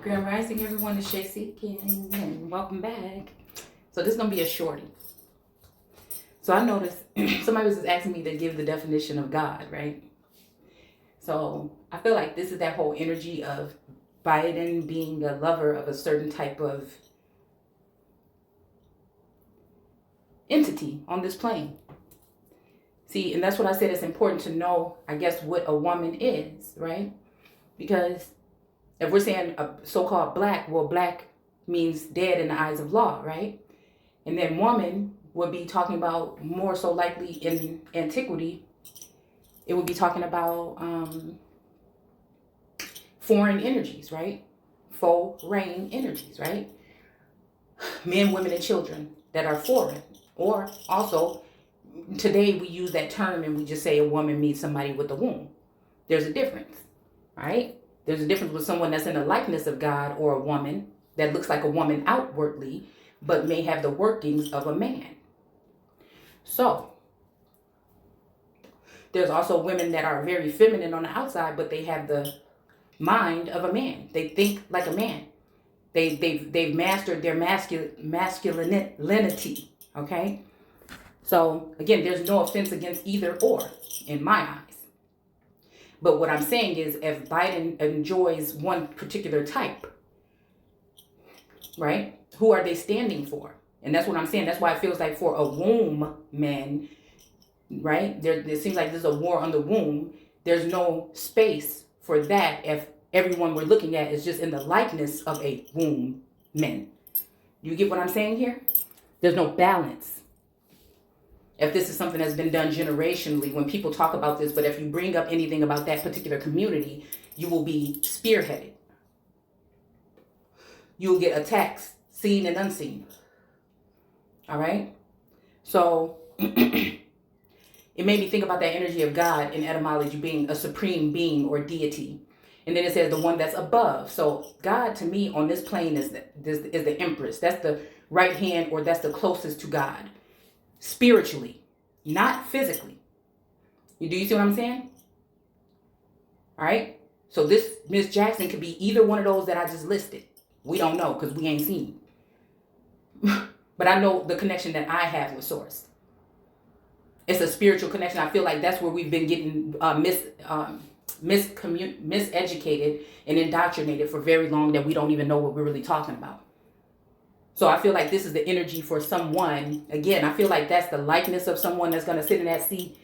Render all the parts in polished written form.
Grand Rising, everyone. It's Sh and welcome back. So this is going to be a shorty. So I noticed somebody was just asking me to give the definition of God, right? So I feel like this is that whole energy of Biden being a lover of a certain type of entity on this plane. See, and that's what I said, it's important to know, I guess, what a woman is, right? Because if we're saying a so-called black, well, black means dead in the eyes of law, right? And then woman would be talking about, more so likely in antiquity, it would be talking about foreign energies, right? Foreign energies, right? Men, women, and children that are foreign. Or also, today we use that term and we just say a woman means somebody with a womb. There's a difference, right? There's a difference with someone that's in the likeness of God, or a woman that looks like a woman outwardly, but may have the workings of a man. So there's also women that are very feminine on the outside, but they have the mind of a man. They think like a man. They've mastered their masculinity. Okay. So again, there's no offense against either or in my eyes. But what I'm saying is, if Biden enjoys one particular type, right, who are they standing for? And that's what I'm saying. That's why it feels like for a womb man, right, it seems like there's a war on the womb. There's no space for that if everyone we're looking at is just in the likeness of a womb man. You get what I'm saying here? There's no balance. If this is something that's been done generationally, when people talk about this, but if you bring up anything about that particular community, you will be spearheaded. You'll get attacks, seen and unseen. All right? So it made me think about that energy of God in etymology being a supreme being or deity. And then it says the one that's above. So God, to me, on this plane is the empress. That's the right hand, or that's the closest to God. Spiritually, not physically. Do you see what I'm saying? All right. So this Miss Jackson could be either one of those that I just listed. We don't know because we ain't seen. But I know the connection that I have with Source. It's a spiritual connection. I feel like that's where we've been getting miseducated and indoctrinated for very long, that we don't even know what we're really talking about. So I feel like this is the energy for someone. Again, I feel like that's the likeness of someone that's going to sit in that seat.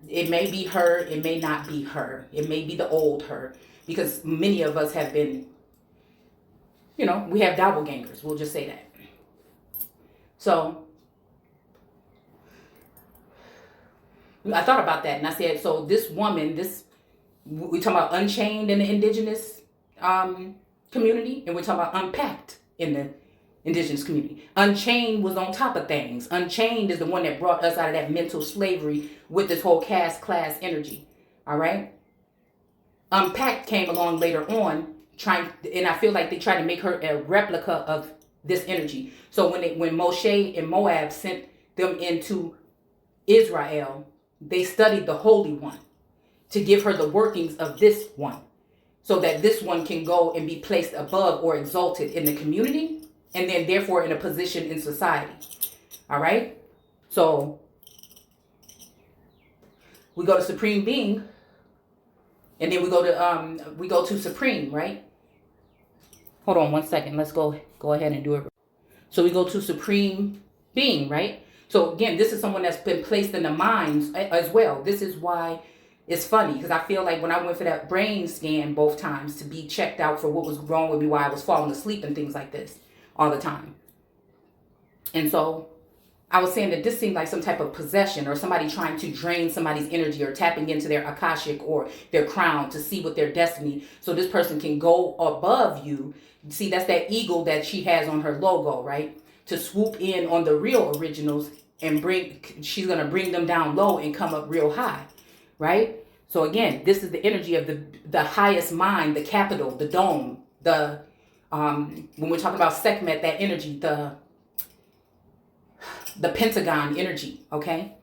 It may be her. It may not be her. It may be the old her. Because many of us have been, we have doppelgangers. We'll just say that. So I thought about that and I said, so this woman, we talk about Unchained in the indigenous community, and we're talking about Unpacked in the indigenous community. Unchained was on top of things. Unchained is the one that brought us out of that mental slavery with this whole caste class energy. All right. Unpacked came along later on, and I feel like they tried to make her a replica of this energy. So when Moshe and Moab sent them into Israel, they studied the Holy One to give her the workings of this one, so that this one can go and be placed above or exalted in the community, and then therefore in a position in society. All right. So we go to Supreme Being, and then we go to Supreme, right? Hold on one second. Let's go ahead and do it. So we go to Supreme Being, right? So again, this is someone that's been placed in the minds as well. This is why it's funny, because I feel like when I went for that brain scan both times to be checked out for what was wrong with me, why I was falling asleep and things like this all the time. And so I was saying that this seemed like some type of possession, or somebody trying to drain somebody's energy, or tapping into their Akashic or their crown to see what their destiny, so this person can go above you. See, that's that eagle that she has on her logo, right? To swoop in on the real originals and she's going to bring them down low and come up real high, right? So again, this is the energy of the highest mind, the capital, the dome, when we're talking about Sekhmet, that energy, the Pentagon energy, okay?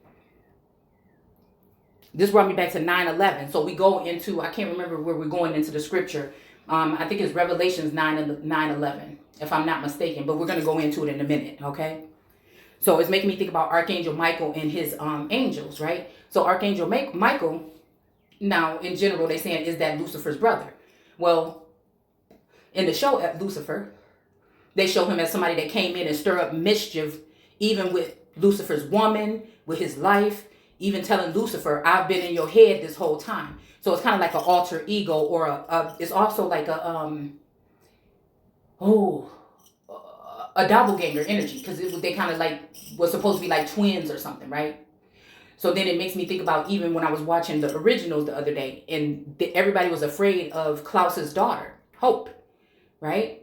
This brought me back to 9/11. So we go into, I can't remember where we're going into the scripture, I think it's Revelations 9:11, if I'm not mistaken, but we're going to go into it in a minute, okay? So it's making me think about Archangel Michael and his angels, right? So Archangel Michael, now in general, they're saying, is that Lucifer's brother? Well, in the show at Lucifer, they show him as somebody that came in and stir up mischief, even with Lucifer's woman, with his life, even telling Lucifer, I've been in your head this whole time. So it's kind of like an alter ego, or it's also like a doppelganger energy, because they kind of like was supposed to be like twins or something, right? So then it makes me think about even when I was watching the originals the other day, and everybody was afraid of Klaus's daughter, Hope, right?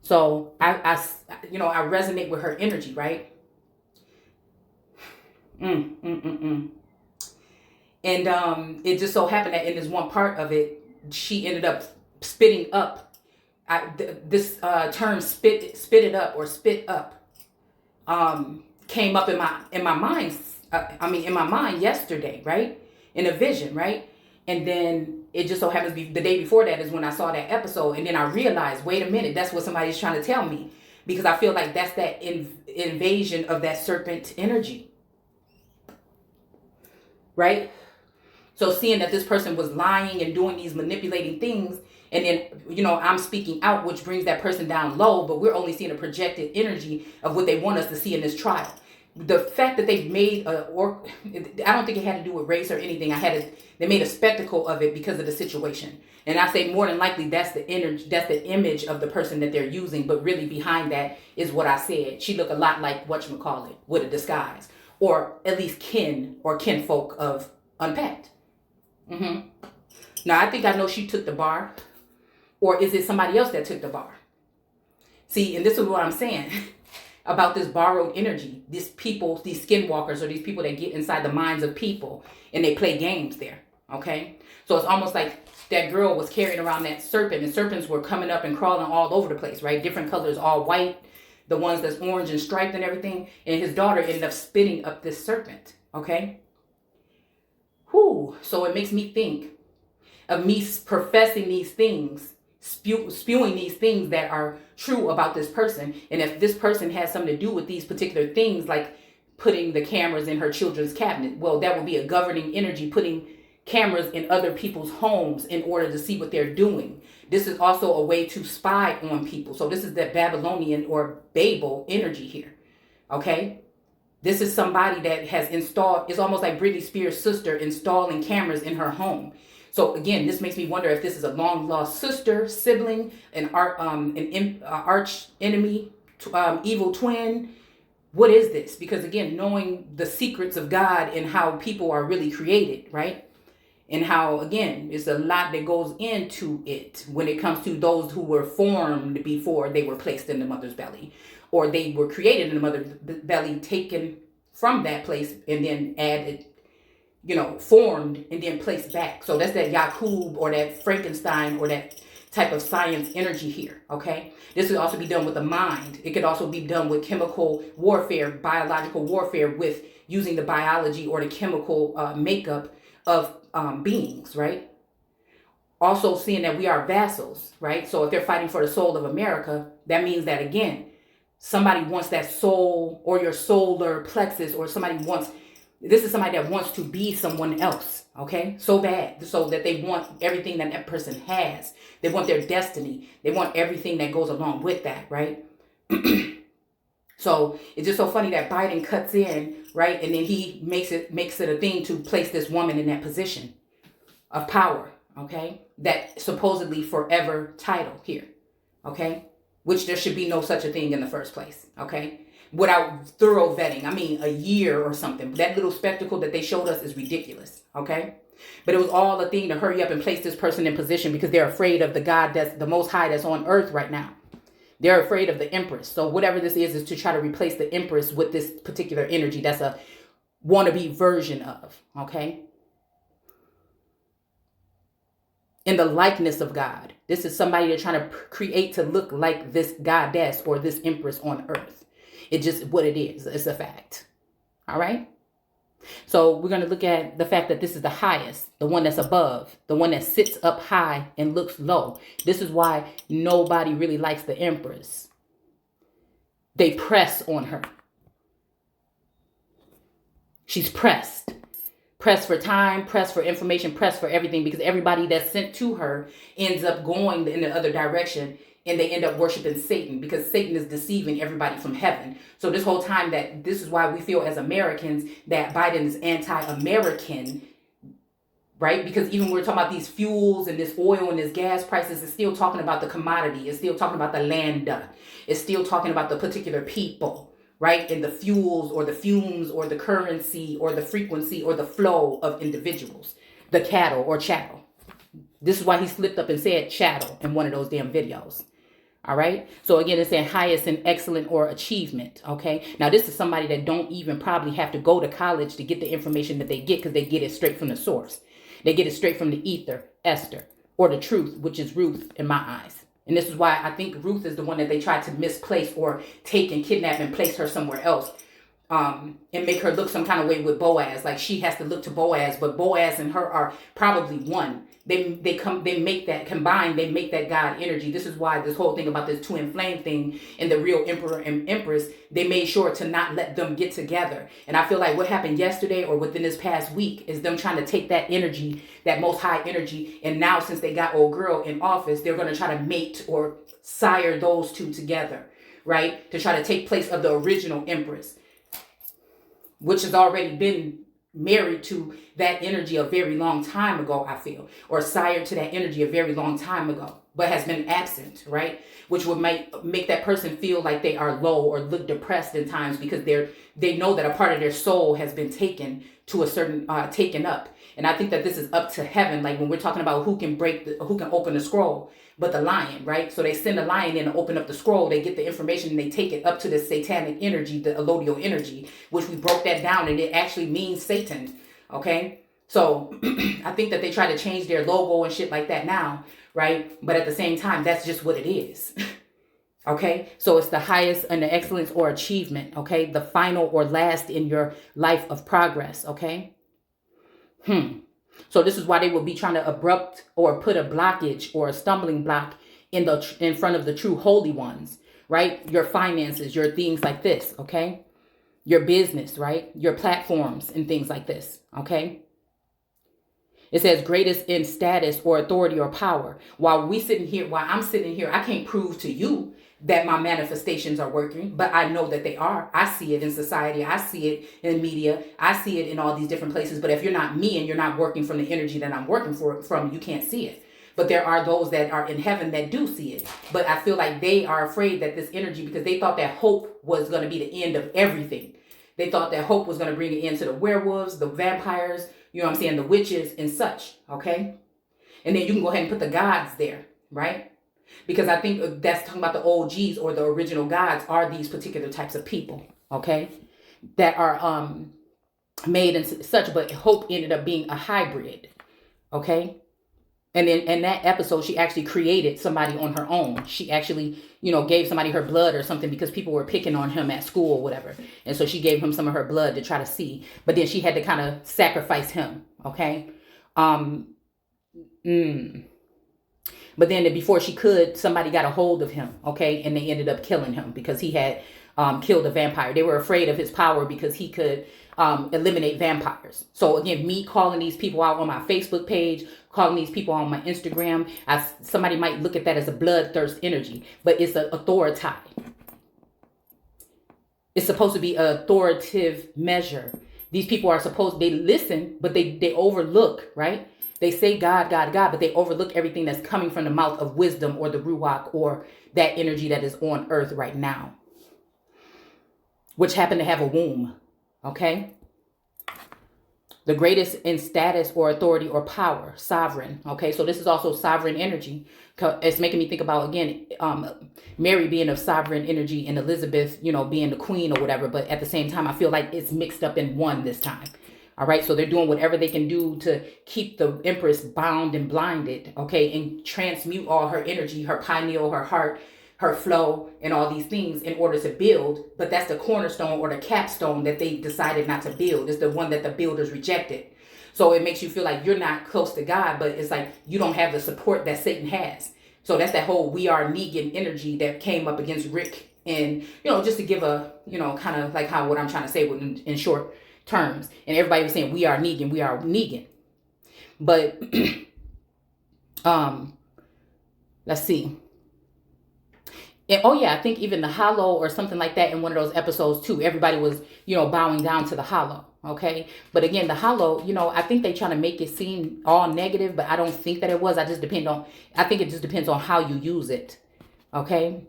So I resonate with her energy, right? And it just so happened that in this one part of it, she ended up spitting up. This term spit it up or spit up came up in my mind. In my mind yesterday, right? In a vision, right? And then it just so happens the day before that is when I saw that episode, and then I realized, wait a minute, that's what somebody's trying to tell me, because I feel like that's that invasion of that serpent energy, right? So seeing that this person was lying and doing these manipulating things, and then, I'm speaking out, which brings that person down low, but we're only seeing a projected energy of what they want us to see in this trial. The fact that they made I don't think it had to do with race or anything. They made a spectacle of it because of the situation. And I say more than likely that's the energy, that's the image of the person that they're using. But really behind that is what I said. She looked a lot like 𝘬𝘬𝑚𝑜𝑢𝑟𝑒 with a disguise, or at least kin or kinfolk of Unpacked. Now I think I know she took the bar, or is it somebody else that took the bar? See, and this is what I'm saying about this borrowed energy. These people, these skinwalkers, or these people that get inside the minds of people and they play games there, okay? So it's almost like that girl was carrying around that serpent, and serpents were coming up and crawling all over the place, right? Different colors, all white, the ones that's orange and striped and everything. And his daughter ended up spitting up this serpent, okay? Whew. So it makes me think of me professing these things, spewing these things that are true about this person. And if this person has something to do with these particular things, like putting the cameras in her children's cabinet, well, that would be a governing energy, putting cameras in other people's homes in order to see what they're doing. This is also a way to spy on people. So this is that Babylonian or Babel energy here, okay? This is somebody that has installed, it's almost like Britney Spears' sister installing cameras in her home. So again, this makes me wonder if this is a long lost sister, sibling, an arch enemy, evil twin. What is this? Because again, knowing the secrets of God and how people are really created, right? And how, again, there's a lot that goes into it when it comes to those who were formed before they were placed in the mother's belly, or they were created in the mother's belly, taken from that place and then added, formed and then placed back. So that's that Yakub or that Frankenstein or that type of science energy here, okay? This could also be done with the mind. It could also be done with chemical warfare, biological warfare, with using the biology or the chemical makeup of beings, right? Also seeing that we are vassals, right? So if they're fighting for the soul of America, that means that, again, somebody wants that soul or your solar plexus, or this is somebody that wants to be someone else, okay? So bad, so that they want everything that that person has. They want their destiny. They want everything that goes along with that, right? So it's just so funny that Biden cuts in, right? And then he makes it a thing to place this woman in that position of power, okay? That supposedly forever title here, okay? Which there should be no such a thing in the first place, okay? Without thorough vetting. a year or something. That little spectacle that they showed us is ridiculous, okay? But it was all a thing to hurry up and place this person in position because they're afraid of the God that's the most high that's on earth right now. They're afraid of the empress. So whatever this is to try to replace the empress with this particular energy that's a wannabe version of, okay? In the likeness of God. This is somebody they're trying to create to look like this goddess or this empress on earth. It's just what it is. It's a fact. All right. So we're going to look at the fact that this is the highest, the one that's above, the one that sits up high and looks low. This is why nobody really likes the Empress. They press on her. She's pressed. Pressed for time, pressed for information, pressed for everything, because everybody that's sent to her ends up going in the other direction, and they end up worshiping Satan, because Satan is deceiving everybody from heaven. So this whole time, that this is why we feel as Americans that Biden is anti-American, right? Because even when we're talking about these fuels and this oil and this gas prices, it's still talking about the commodity. It's still talking about the land. It's still talking about the particular people, right? And the fuels or the fumes or the currency or the frequency or the flow of individuals, the cattle or chattel. This is why he slipped up and said chattel in one of those damn videos. All right. So again, it's saying highest in excellent or achievement. OK, now this is somebody that don't even probably have to go to college to get the information that they get, because they get it straight from the source. They get it straight from the ether, Esther, or the truth, which is Ruth in my eyes. And this is why I think Ruth is the one that they tried to misplace or take and kidnap and place her somewhere else. And make her look some kind of way with Boaz. Like she has to look to Boaz, but Boaz and her are probably one. They make that combined, they make that God energy. This is why this whole thing about this twin flame thing and the real emperor and empress, they made sure to not let them get together. And I feel like what happened yesterday or within this past week is them trying to take that energy, that most high energy. And now since they got old girl in office, they're going to try to mate or sire those two together, right? To try to take place of the original empress, which has already been married to that energy a very long time ago, I feel, or sired to that energy a very long time ago, but has been absent, right? Which would make that person feel like they are low or look depressed in times, because they know that a part of their soul has been taken to a certain, taken up. And I think that this is up to heaven. Like when we're talking about who can open the scroll, but the lion, right? So they send the lion in to open up the scroll. They get the information and they take it up to the satanic energy, the allodial energy, which we broke that down, and it actually means Satan. Okay. So I think that they try to change their logo and shit like that now, right? But at the same time, that's just what it is. Okay. So it's the highest and the excellence or achievement. Okay. The final or last in your life of progress. Okay. So this is why they will be trying to abrupt or put a blockage or a stumbling block in front of the true holy ones, right? Your finances, your things like this, okay? Your business, right? Your platforms and things like this, okay? It says greatest in status or authority or power. While I'm sitting here, I can't prove to you that my manifestations are working, but I know that they are. I see it in society. I see it in media. I see it in all these different places. But if you're not me and you're not working from the energy that I'm working from, you can't see it. But there are those that are in heaven that do see it. But I feel like they are afraid that this energy, because they thought that hope was going to be the end of everything. They thought that hope was going to bring an end to the werewolves, the vampires, you know what I'm saying, the witches and such, okay? And then you can go ahead and put the gods there, right? Because I think that's talking about the OGs or the original gods are these particular types of people, okay? That are made and such, but hope ended up being a hybrid, okay? And then in that episode, she actually created somebody on her own. She actually, gave somebody her blood or something because people were picking on him at school or whatever. And so she gave him some of her blood to try to see. But then she had to kind of sacrifice him, okay? But then before she could, somebody got a hold of him, okay? And they ended up killing him because he had killed a vampire. They were afraid of his power because he could eliminate vampires. So again, me calling these people out on my Facebook page, calling these people on my Instagram, somebody might look at that as a bloodthirst energy, but it's an authority. It's supposed to be an authoritative measure. These people are they listen, but they overlook, right? They say God, God, God, but they overlook everything that's coming from the mouth of wisdom or the ruach or that energy that is on earth right now, which happen to have a womb, okay? The greatest in status or authority or power, sovereign, okay? So this is also sovereign energy. It's making me think about, again, Mary being of sovereign energy and Elizabeth, being the queen or whatever. But at the same time, I feel like it's mixed up in one this time. All right, so they're doing whatever they can do to keep the Empress bound and blinded, okay, and transmute all her energy, her pineal, her heart, her flow and all these things in order to build. But that's the cornerstone or the capstone that they decided not to build. It's the one that the builders rejected. So it makes you feel like you're not close to God, but it's like you don't have the support that Satan has. So that's that whole we are Negan energy that came up against Rick. And, you know, just to give a, you know, kind of like how what I'm trying to say in short terms. And everybody was saying we are Negan, we are Negan. But let's see. And, oh yeah, I think even the hollow or something like that in one of those episodes too, everybody was, you know, bowing down to the hollow. Okay. But again, the hollow, you know, I think they trying to make it seem all negative, but I don't think that it was. I think it just depends on how you use it. Okay.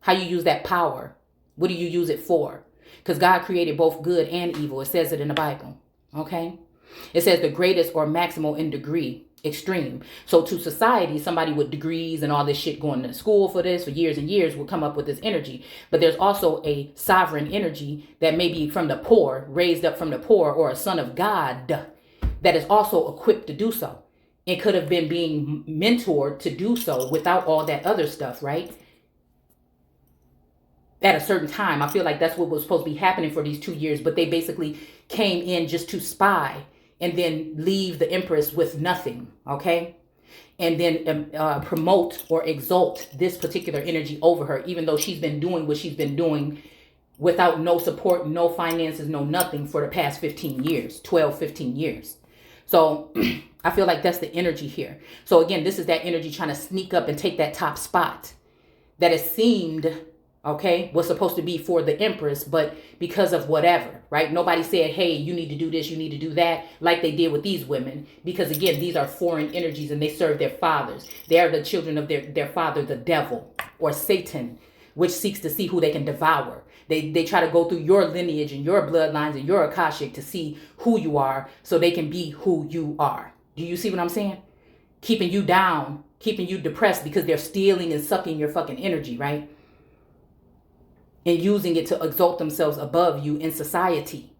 How you use that power. What do you use it for? Because God created both good and evil. It says it in the Bible. Okay. It says the greatest or maximal in degree. Extreme. So to society, somebody with degrees and all this shit going to school for this for years and years will come up with this energy. But there's also a sovereign energy that may be from the poor, raised up from the poor, or a son of God that is also equipped to do so. It could have been being mentored to do so without all that other stuff, right? At a certain time, I feel like that's what was supposed to be happening for these 2 years, but they basically came in just to spy and then leave the Empress with nothing, okay? And then promote or exalt this particular energy over her, even though she's been doing what she's been doing without no support, no finances, no nothing for the past 15 years, 12, 15 years. So I feel like that's the energy here. So again, this is that energy trying to sneak up and take that top spot that it seemed, okay, was supposed to be for the Empress, but because of whatever, right? Nobody said, hey, you need to do this, you need to do that, like they did with these women. Because again, these are foreign energies and they serve their fathers. They are the children of their father, the devil, or Satan, which seeks to see who they can devour. They try to go through your lineage and your bloodlines and your Akashic to see who you are so they can be who you are. Do you see what I'm saying? Keeping you down, keeping you depressed because they're stealing and sucking your fucking energy, right? And using it to exalt themselves above you in society.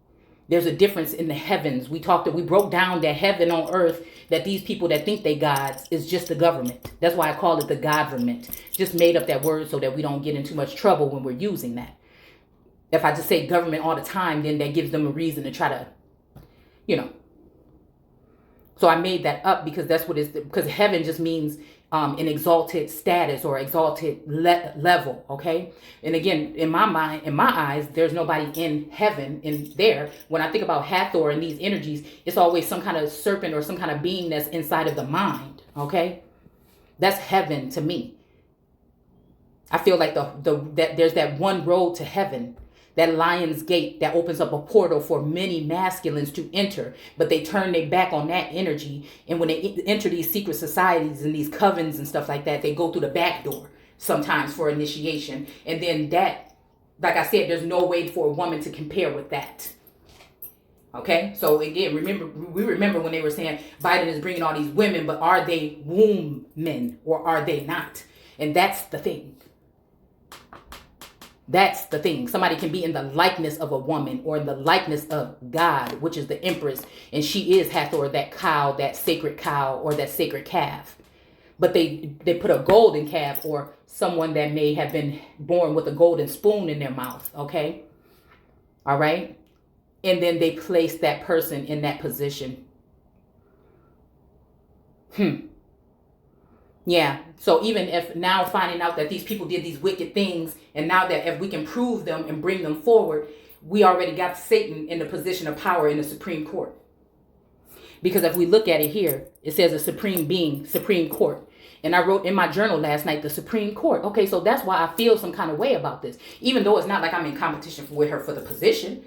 There's a difference in the heavens. We broke down that heaven on earth, that these people that think they gods is just the government. That's why I call it the government. Just made up that word so that we don't get in too much trouble when we're using that. If I just say government all the time, then that gives them a reason to try to, you know. So I made that up because that's what because heaven just means an exalted status or exalted level, okay? And again, in my mind, in my eyes, there's nobody in heaven in there. When I think about Hathor and these energies, it's always some kind of serpent or some kind of being that's inside of the mind, okay? That's heaven to me. I feel like that there's that one road to heaven, that lion's gate that opens up a portal for many masculines to enter, but they turn their back on that energy. And when they enter these secret societies and these covens and stuff like that, they go through the back door sometimes for initiation. And then that, like I said, there's no way for a woman to compare with that. Okay, so again, we remember when they were saying Biden is bringing all these women, but are they womb men or are they not? And that's the thing. That's the thing. Somebody can be in the likeness of a woman or in the likeness of God, which is the Empress. And she is Hathor, that cow, that sacred cow or that sacred calf. But they put a golden calf or someone that may have been born with a golden spoon in their mouth. Okay. All right. And then they place that person in that position. Yeah. So even if now finding out that these people did these wicked things, and now that if we can prove them and bring them forward, we already got Satan in the position of power in the Supreme Court. Because if we look at it here, it says a supreme being, Supreme Court. And I wrote in my journal last night, the Supreme Court. Okay, so that's why I feel some kind of way about this. Even though it's not like I'm in competition with her for the position.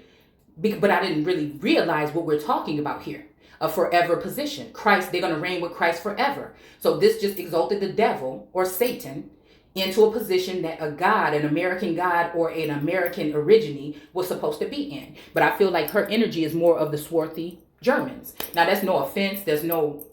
But I didn't really realize what we're talking about here. A forever position. Christ, they're going to reign with Christ forever. So this just exalted the devil or Satan into a position that a God, an American God or an American origine was supposed to be in. But I feel like her energy is more of the swarthy Germans. Now that's no offense. There's no...